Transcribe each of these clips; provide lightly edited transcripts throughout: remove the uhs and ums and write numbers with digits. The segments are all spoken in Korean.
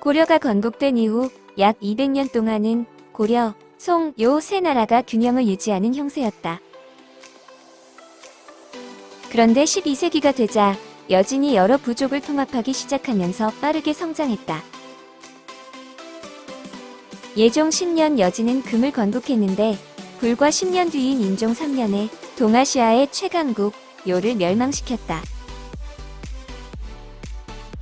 고려가 건국된 이후 약 200년 동안은 고려, 송, 요 세 나라가 균형을 유지하는 형세였다. 그런데 12세기가 되자 여진이 여러 부족을 통합하기 시작하면서 빠르게 성장했다. 예종 10년 여진은 금을 건국했는데 불과 10년 뒤인 인종 3년에 동아시아의 최강국 요를 멸망시켰다.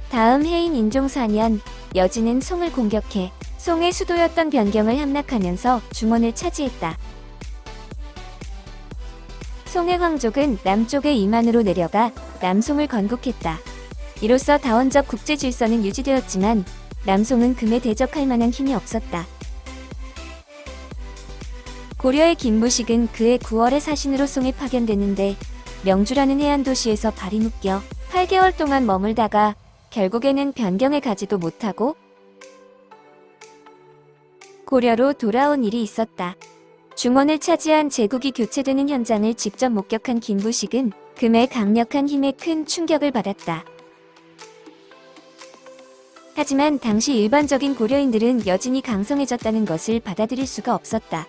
다음 해인 인종 4년 여진은 송을 공격해 송의 수도였던 변경을 함락하면서 중원을 차지했다. 송의 황족은 남쪽의 이만으로 내려가 남송을 건국했다. 이로써 다원적 국제 질서는 유지되었지만 남송은 금에 대적할 만한 힘이 없었다. 고려의 김부식은 그해 9월에 사신으로 송에 파견됐는데 명주라는 해안 도시에서 발이 묶여 8개월 동안 머물다가 결국에는 변경에 가지도 못하고 고려로 돌아온 일이 있었다. 중원을 차지한 제국이 교체되는 현장을 직접 목격한 김부식은 금의 강력한 힘에 큰 충격을 받았다. 하지만 당시 일반적인 고려인들은 여진이 강성해졌다는 것을 받아들일 수가 없었다.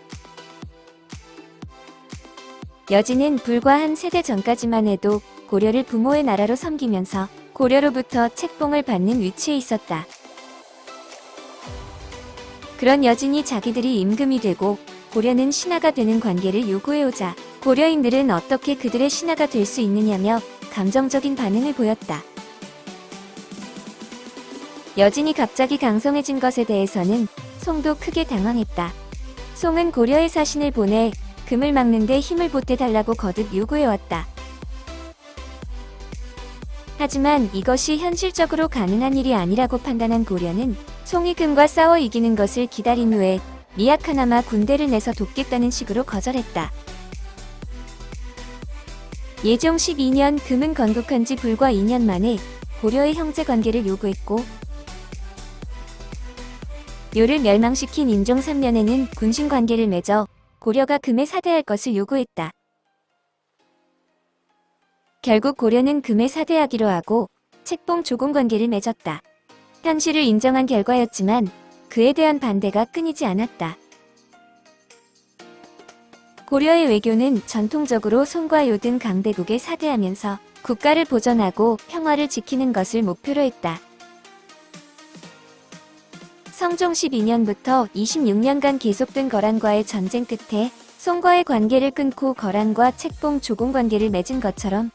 여진은 불과 한 세대 전까지만 해도 고려를 부모의 나라로 섬기면서 고려로부터 책봉을 받는 위치에 있었다. 그런 여진이 자기들이 임금이 되고 고려는 신하가 되는 관계를 요구해오자 고려인들은 어떻게 그들의 신하가 될 수 있느냐며 감정적인 반응을 보였다. 여진이 갑자기 강성해진 것에 대해서는 송도 크게 당황했다. 송은 고려의 사신을 보내 금을 막는 데 힘을 보태달라고 거듭 요구해왔다. 하지만 이것이 현실적으로 가능한 일이 아니라고 판단한 고려는 송이 금과 싸워 이기는 것을 기다린 후에 미약하나마 군대를 내서 돕겠다는 식으로 거절했다. 예종 12년 금은 건국한 지 불과 2년 만에 고려의 형제관계를 요구했고 요를 멸망시킨 인종 3년에는 군신관계를 맺어 고려가 금에 사대할 것을 요구했다. 결국 고려는 금에 사대하기로 하고 책봉 조공관계를 맺었다. 현실을 인정한 결과였지만 그에 대한 반대가 끊이지 않았다. 고려의 외교는 전통적으로 송과 요 등 강대국에 사대하면서 국가를 보전하고 평화를 지키는 것을 목표로 했다. 성종 12년부터 26년간 계속된 거란과의 전쟁 끝에 송과의 관계를 끊고 거란과 책봉 조공관계를 맺은 것처럼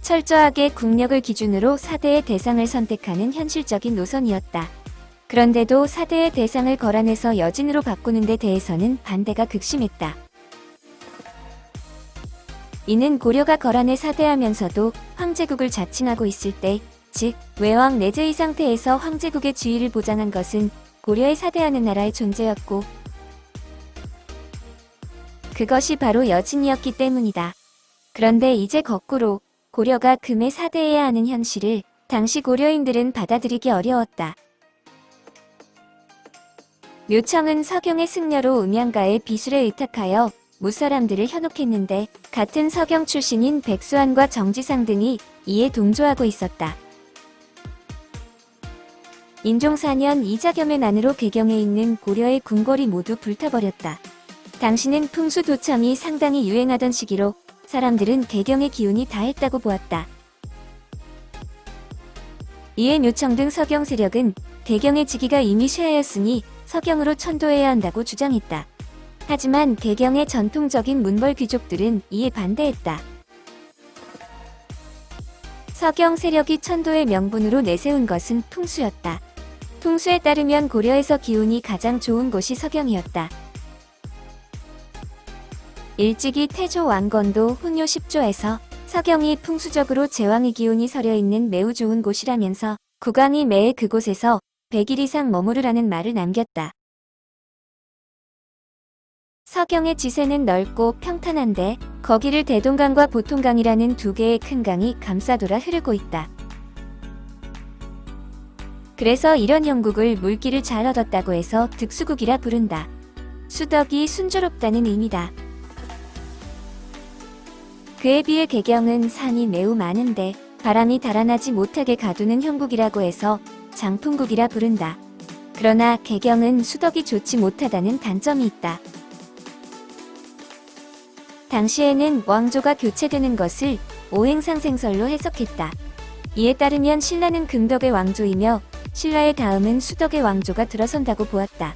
철저하게 국력을 기준으로 사대의 대상을 선택하는 현실적인 노선이었다. 그런데도 사대의 대상을 거란에서 여진으로 바꾸는 데 대해서는 반대가 극심했다. 이는 고려가 거란에 사대하면서도 황제국을 자칭하고 있을 때, 즉 외왕 내제의 상태에서 황제국의 지위를 보장한 것은 고려에 사대하는 나라의 존재였고 그것이 바로 여진이었기 때문이다. 그런데 이제 거꾸로 고려가 금에 사대해야 하는 현실을 당시 고려인들은 받아들이기 어려웠다. 묘청은 서경의 승려로 음양가의 비술에 의탁하여 무사람들을 현혹했는데 같은 서경 출신인 백수환과 정지상 등이 이에 동조하고 있었다. 인종 4년 이자겸의 난으로 개경에 있는 고려의 궁궐이 모두 불타버렸다. 당시는 풍수도청이 상당히 유행하던 시기로 사람들은 개경의 기운이 다했다고 보았다. 이에 묘청 등 서경 세력은 개경의 직위가 이미 쇠하였으니 서경으로 천도해야 한다고 주장했다. 하지만 개경의 전통적인 문벌 귀족들은 이에 반대했다. 서경 세력이 천도의 명분으로 내세운 것은 풍수였다. 풍수에 따르면 고려에서 기운이 가장 좋은 곳이 서경이었다. 일찍이 태조 왕건도 훈요 10조에서 서경이 풍수적으로 제왕의 기운이 서려있는 매우 좋은 곳이라면서 국왕이 매해 그곳에서 100일 이상 머무르라는 말을 남겼다. 서경의 지세는 넓고 평탄한데 거기를 대동강과 보통강이라는 두 개의 큰 강이 감싸돌아 흐르고 있다. 그래서 이런 형국을 물기를 잘 얻었다고 해서 득수국이라 부른다. 수덕이 순조롭다는 의미다. 그에 비해 개경은 산이 매우 많은데 바람이 달아나지 못하게 가두는 형국이라고 해서 장풍국이라 부른다. 그러나 개경은 수덕이 좋지 못하다는 단점이 있다. 당시에는 왕조가 교체되는 것을 오행상생설로 해석했다. 이에 따르면 신라는 금덕의 왕조이며 신라의 다음은 수덕의 왕조가 들어선다고 보았다.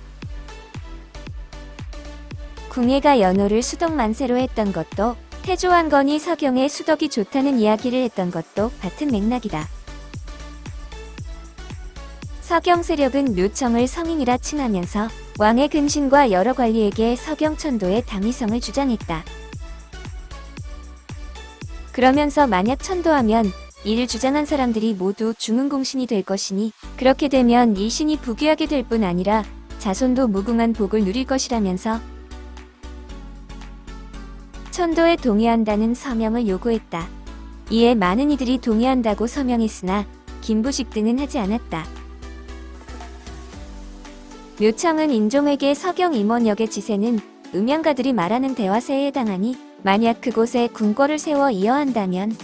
궁예가 연호를 수덕 만세로 했던 것도 태조왕건이 서경의 수덕이 좋다는 이야기를 했던 것도 같은 맥락이다. 서경 세력은 묘청을 성인이라 칭하면서 왕의 근신과 여러 관리에게 서경천도의 당위성을 주장했다. 그러면서 만약 천도하면 이를 주장한 사람들이 모두 중흥공신이 될 것이니 그렇게 되면 이 신이 부귀하게 될 뿐 아니라 자손도 무궁한 복을 누릴 것이라면서 천도에 동의한다는 서명을 요구했다. 이에 많은 이들이 동의한다고 서명했으나 김부식 등은 하지 않았다. 묘청은 인종에게 서경 임원역의 지세는 음양가들이 말하는 대화세에 해당하니 만약 그곳에 궁궐을 세워 이어한다면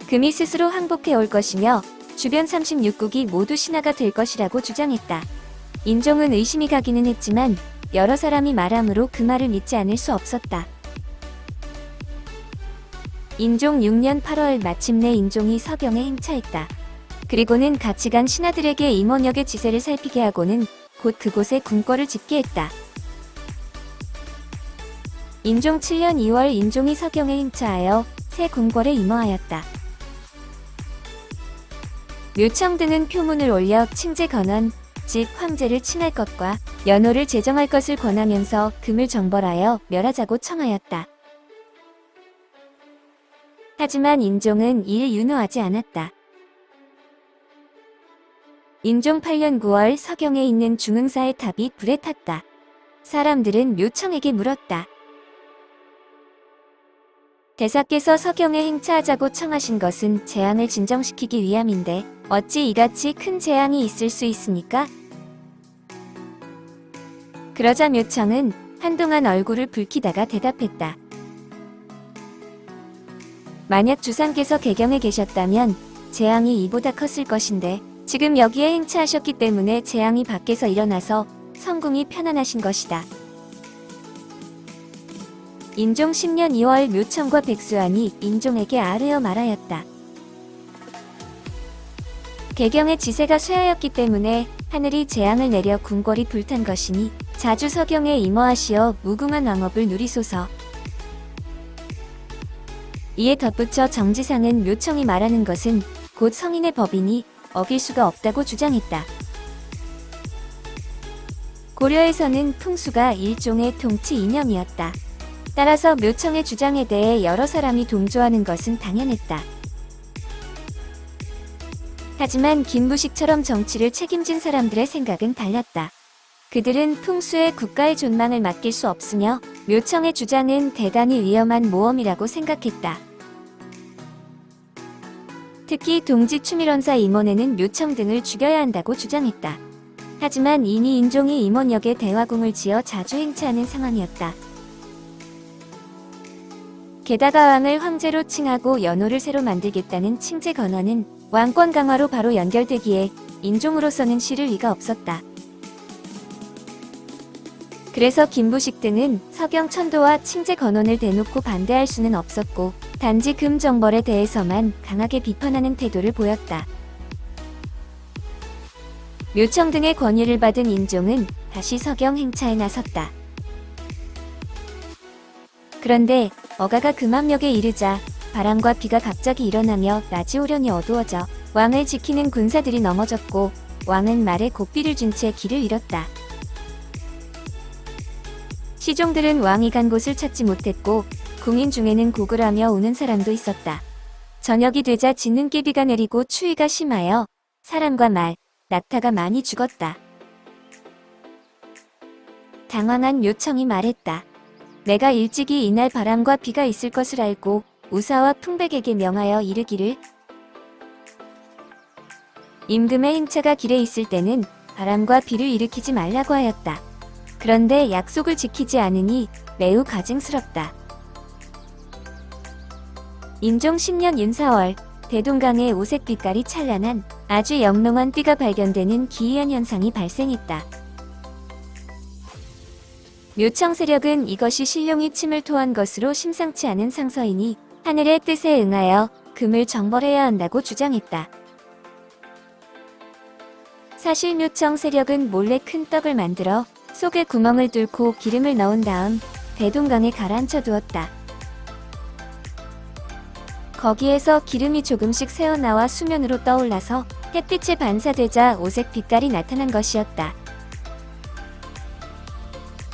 금이 스스로 항복해 올 것이며 주변 36국이 모두 신하가 될 것이라고 주장했다. 인종은 의심이 가기는 했지만 여러 사람이 말하므로 그 말을 믿지 않을 수 없었다. 인종 6년 8월 마침내 인종이 서경에 행차했다. 그리고는 같이 간 신하들에게 임원역의 지세를 살피게 하고는 곧 그곳에 궁궐을 짓게 했다. 인종 7년 2월 인종이 서경에 행차하여 새 궁궐에 임하였다. 묘청 등은 표문을 올려 칭제 건원, 즉 황제를 칭할 것과 연호를 제정할 것을 권하면서 금을 정벌하여 멸하자고 청하였다. 하지만 인종은 이를 윤호하지 않았다. 인종 8년 9월 서경에 있는 중흥사의 탑이 불에 탔다. 사람들은 묘청에게 물었다. 대사께서 서경에 행차하자고 청하신 것은 재앙을 진정시키기 위함인데 어찌 이같이 큰 재앙이 있을 수 있습니까? 그러자 묘청은 한동안 얼굴을 붉히다가 대답했다. 만약 주상께서 개경에 계셨다면 재앙이 이보다 컸을 것인데 지금 여기에 행차하셨기 때문에 재앙이 밖에서 일어나서 성궁이 편안하신 것이다. 인종 10년 2월 묘청과 백수환이 인종에게 아뢰어 말하였다. 개경의 지세가 쇠하였기 때문에 하늘이 재앙을 내려 궁궐이 불탄 것이니 자주 서경에 임하하시어 무궁한 왕업을 누리소서. 이에 덧붙여 정지상은 묘청이 말하는 것은 곧 성인의 법이니 어길 수가 없다고 주장했다. 고려에서는 풍수가 일종의 통치 이념이었다. 따라서 묘청의 주장에 대해 여러 사람이 동조하는 것은 당연했다. 하지만 김부식처럼 정치를 책임진 사람들의 생각은 달랐다. 그들은 풍수에 국가의 존망을 맡길 수 없으며 묘청의 주장은 대단히 위험한 모험이라고 생각했다. 특히 동지 추밀원사 임원에는 묘청 등을 죽여야 한다고 주장했다. 하지만 이미 인종이 임원역에 대화궁을 지어 자주 행차하는 상황이었다. 게다가 왕을 황제로 칭하고 연호를 새로 만들겠다는 칭제 건원은 왕권 강화로 바로 연결되기에 인종으로서는 실을 리가 없었다. 그래서 김부식 등은 서경 천도와 칭제 건원을 대놓고 반대할 수는 없었고 단지 금 정벌에 대해서만 강하게 비판하는 태도를 보였다. 묘청 등의 권유를 받은 인종은 다시 서경 행차에 나섰다. 그런데 어가가 금암역에 이르자 바람과 비가 갑자기 일어나며 낮이 오려니 어두워져 왕을 지키는 군사들이 넘어졌고 왕은 말에 고삐를 준 채 길을 잃었다. 시종들은 왕이 간 곳을 찾지 못했고 궁인 중에는 고글하며 우는 사람도 있었다. 저녁이 되자 진눈깨비가 내리고 추위가 심하여 사람과 말, 낙타가 많이 죽었다. 당황한 묘청이 말했다. 내가 일찍이 이날 바람과 비가 있을 것을 알고 우사와 풍백에게 명하여 이르기를 임금의 행차가 길에 있을 때는 바람과 비를 일으키지 말라고 하였다. 그런데 약속을 지키지 않으니 매우 가증스럽다. 인종 10년 윤사월, 대동강에 오색 빛깔이 찬란한 아주 영롱한 띠가 발견되는 기이한 현상이 발생했다. 묘청 세력은 이것이 신룡이 침을 토한 것으로 심상치 않은 상서이니 하늘의 뜻에 응하여 금을 정벌해야 한다고 주장했다. 사실 묘청 세력은 몰래 큰 떡을 만들어 속에 구멍을 뚫고 기름을 넣은 다음 대동강에 가라앉혀 두었다. 거기에서 기름이 조금씩 새어나와 수면으로 떠올라서 햇빛에 반사되자 오색 빛깔이 나타난 것이었다.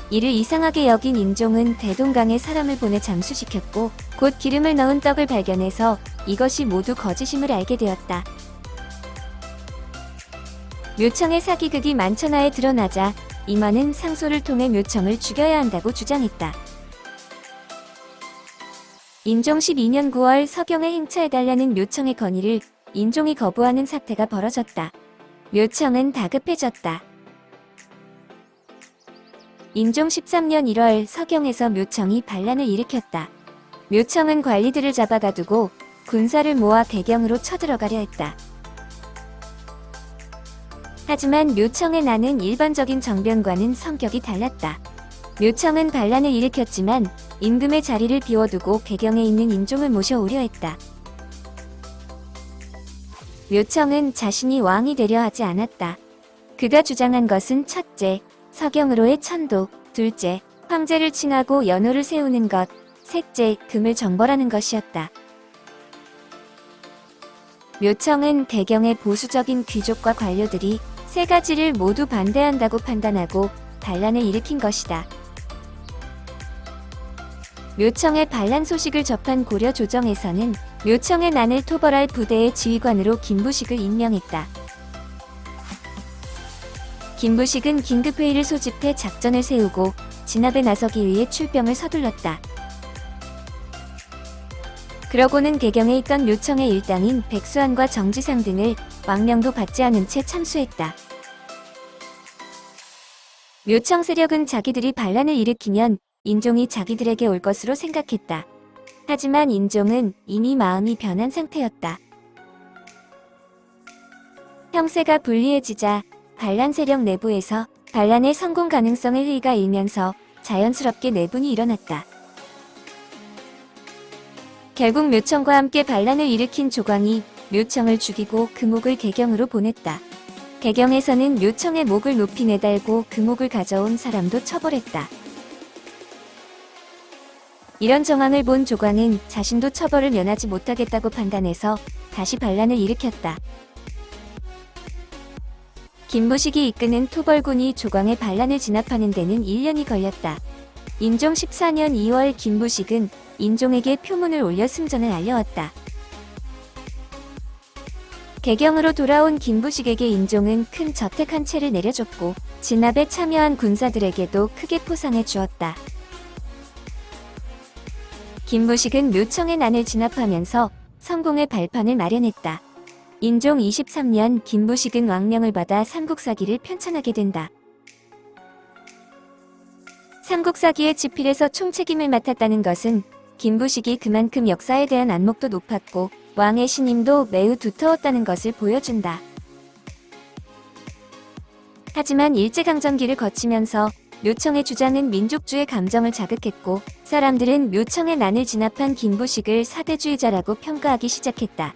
이를 이상하게 여긴 인종은 대동강에 사람을 보내 잠수시켰고 곧 기름을 넣은 떡을 발견해서 이것이 모두 거짓임을 알게 되었다. 묘청의 사기극이 만천하에 드러나자 임원은 상소를 통해 묘청을 죽여야 한다고 주장했다. 인종 12년 9월 서경에 행차해달라는 묘청의 건의를 인종이 거부하는 사태가 벌어졌다. 묘청은 다급해졌다. 인종 13년 1월 서경에서 묘청이 반란을 일으켰다. 묘청은 관리들을 잡아가두고 군사를 모아 개경으로 쳐들어가려 했다. 하지만 묘청의 난은 일반적인 정변과는 성격이 달랐다. 묘청은 반란을 일으켰지만 임금의 자리를 비워두고 개경에 있는 인종을 모셔오려 했다. 묘청은 자신이 왕이 되려 하지 않았다. 그가 주장한 것은 첫째, 서경으로의 천도, 둘째, 황제를 칭하고 연호를 세우는 것, 셋째, 금을 정벌하는 것이었다. 묘청은 개경의 보수적인 귀족과 관료들이 세 가지를 모두 반대한다고 판단하고 반란을 일으킨 것이다. 묘청의 반란 소식을 접한 고려 조정에서는 묘청의 난을 토벌할 부대의 지휘관으로 김부식을 임명했다. 김부식은 긴급회의를 소집해 작전을 세우고 진압에 나서기 위해 출병을 서둘렀다. 그러고는 개경에 있던 묘청의 일당인 백수환과 정지상 등을 왕명도 받지 않은 채 참수했다. 묘청 세력은 자기들이 반란을 일으키면 인종이 자기들에게 올 것으로 생각했다. 하지만 인종은 이미 마음이 변한 상태였다. 형세가 불리해지자 반란 세력 내부에서 반란의 성공 가능성의 회의가 일면서 자연스럽게 내분이 일어났다. 결국 묘청과 함께 반란을 일으킨 조광이 묘청을 죽이고 그 목을 개경으로 보냈다. 개경에서는 묘청의 목을 높이 내달고 그 목을 가져온 사람도 처벌했다. 이런 정황을 본 조광은 자신도 처벌을 면하지 못하겠다고 판단해서 다시 반란을 일으켰다. 김부식이 이끄는 토벌군이 조광의 반란을 진압하는 데는 1년이 걸렸다. 인종 14년 2월 김부식은 인종에게 표문을 올려 승전을 알려왔다. 개경으로 돌아온 김부식에게 인종은 큰 저택 한 채를 내려줬고 진압에 참여한 군사들에게도 크게 포상해 주었다. 김부식은 묘청의 난을 진압하면서 성공의 발판을 마련했다. 인종 23년 김부식은 왕명을 받아 삼국사기를 편찬하게 된다. 삼국사기의 집필에서 총책임을 맡았다는 것은 김부식이 그만큼 역사에 대한 안목도 높았고 왕의 신임도 매우 두터웠다는 것을 보여준다. 하지만 일제강점기를 거치면서 묘청의 주장은 민족주의 감정을 자극했고 사람들은 묘청의 난을 진압한 김부식을 사대주의자라고 평가하기 시작했다.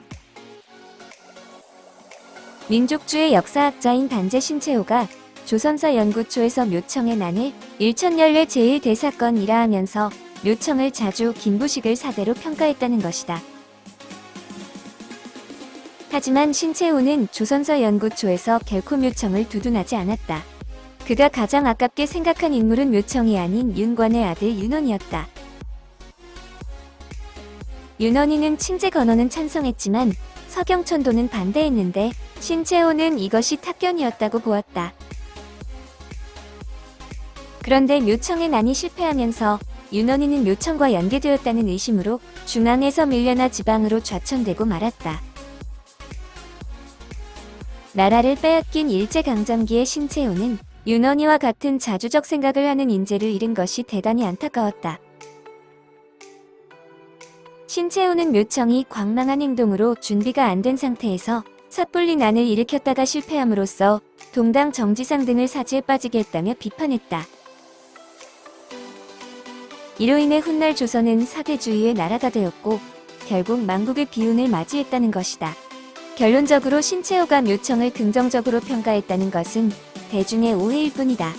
민족주의 역사학자인 단재 신채호가 조선사 연구초에서 묘청의 난을 일천열례 제1대사건이라 하면서 묘청을 자주 김부식을 사대로 평가했다는 것이다. 하지만 신채호는 조선사 연구초에서 결코 묘청을 두둔하지 않았다. 그가 가장 아깝게 생각한 인물은 묘청이 아닌 윤관의 아들 윤원이었다. 윤원이는 칭제 건원은 찬성했지만 서경천도는 반대했는데 신채호는 이것이 탁견이었다고 보았다. 그런데 묘청의 난이 실패하면서 윤원이는 묘청과 연계되었다는 의심으로 중앙에서 밀려나 지방으로 좌천되고 말았다. 나라를 빼앗긴 일제강점기의 신채호는 윤원이와 같은 자주적 생각을 하는 인재를 잃은 것이 대단히 안타까웠다. 신채호는 묘청이 광망한 행동으로 준비가 안 된 상태에서 섣불리 난을 일으켰다가 실패함으로써 동당 정지상 등을 사지에 빠지게 했다며 비판했다. 이로 인해 훗날 조선은 사대주의의 나라가 되었고 결국 망국의 비운을 맞이했다는 것이다. 결론적으로 신채호가 묘청을 긍정적으로 평가했다는 것은 대중의 오해일 뿐이다.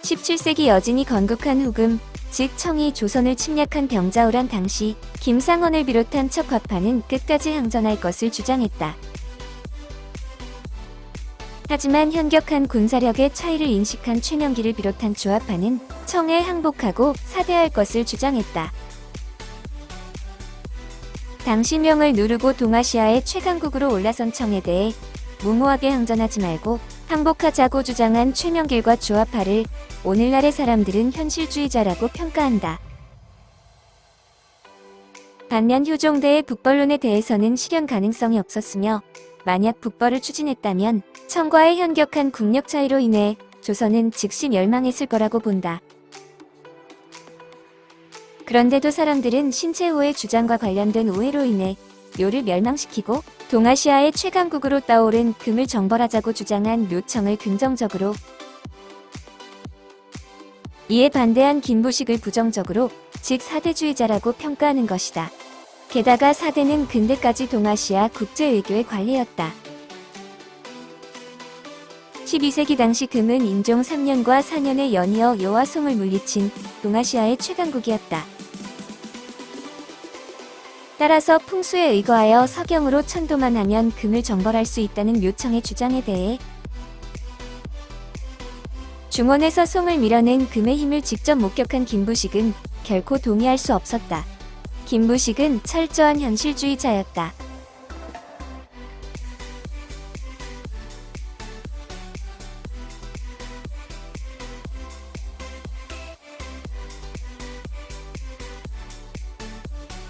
17세기 여진이 건국한 후금, 즉 청이 조선을 침략한 병자호란 당시 김상헌을 비롯한 척화파는 끝까지 항전할 것을 주장했다. 하지만 현격한 군사력의 차이를 인식한 최명기를 비롯한 주화파는 청에 항복하고 사대할 것을 주장했다. 당시 명을 누르고 동아시아의 최강국으로 올라선 청에 대해 무모하게 항전하지 말고 항복하자고 주장한 최명길과 주화파를 오늘날의 사람들은 현실주의자라고 평가한다. 반면 효종대의 북벌론에 대해서는 실현 가능성이 없었으며 만약 북벌을 추진했다면 청과의 현격한 국력 차이로 인해 조선은 즉시 멸망했을 거라고 본다. 그런데도 사람들은 신채호의 주장과 관련된 오해로 인해 묘를 멸망시키고 동아시아의 최강국으로 떠오른 금을 정벌하자고 주장한 묘청을 긍정적으로, 이에 반대한 김부식을 부정적으로, 즉 사대주의자라고 평가하는 것이다. 게다가 사대는 근대까지 동아시아 국제외교의 관리였다. 12세기 당시 금은 인종 3년과 4년에 연이어 여와 송을 물리친 동아시아의 최강국이었다. 따라서 풍수에 의거하여 서경으로 천도만 하면 금을 정벌할 수 있다는 묘청의 주장에 대해 중원에서 송을 밀어낸 금의 힘을 직접 목격한 김부식은 결코 동의할 수 없었다. 김부식은 철저한 현실주의자였다.